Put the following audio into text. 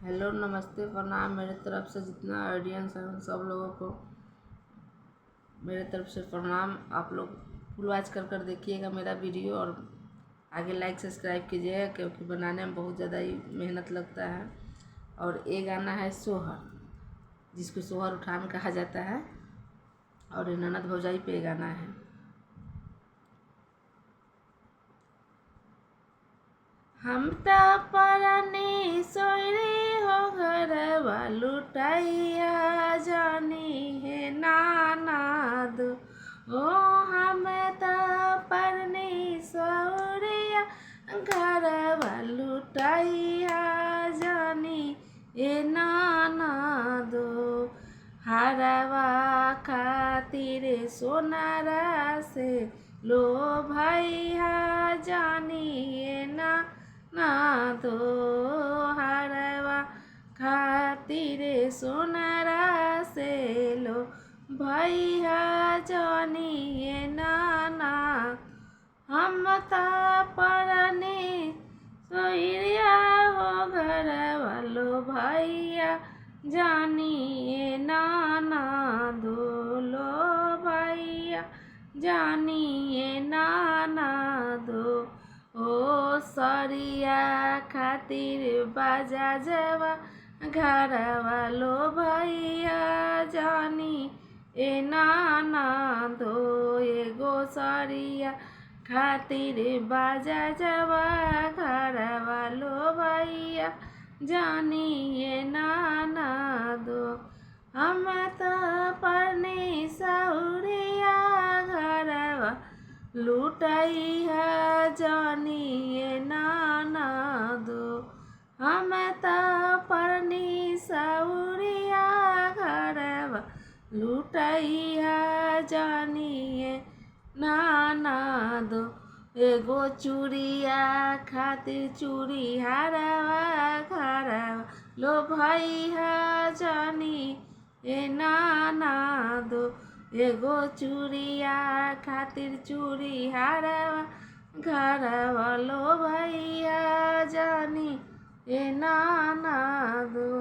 Hello, नमस्ते, प्रणाम। मेरे तरफ से जितना ऑडियंस है उन सब लोगों को मेरे तरफ से प्रणाम। आप लोग फुल वॉच कर देखिएगा मेरा वीडियो और आगे लाइक सब्सक्राइब कीजिएगा, क्योंकि बनाने में बहुत ज़्यादा ही मेहनत लगता है। और ये गाना है सोहर, जिसको सोहर उठान कहा जाता है, और ये ननद भौजाई पे गाना है। हम ता परनी सोयरी हो घरवा लुटाइया जानी है नानाद। ओ हम ता परनी सोयरिया घरवा लुटाइया जानी ए नानादो। हरवा खातिर सोनारा से लो भैया जानी ए ना दो। हरवा खातिर सोनारा से लो भैया जानी ए नाना। हम ता परने सोयरिया हो घर वालो भैया जानी ए नाना दो। लो भैया जानी ए नाना दो। ओ सरिया खातिर बाजा जवा घर वालो भैया जानी ए नाना दो। एगो सरिया खातिर बाजा जवा घर वालो भैया जानी ए नाना दो। हम तो परने सौरिया घरवा लुटाइया जानी ए नाना दो। हम तो परनी सौरिया घरवा लुटाइया जानी ए नाना दो। एगो चूड़िया खातिर चूड़ी हरवा घरवा लो भैया जानी ए नाना दो। एगो चूड़िया खातिर चूड़ी हरवा घरवा लो भैया जानी ए नाना दो।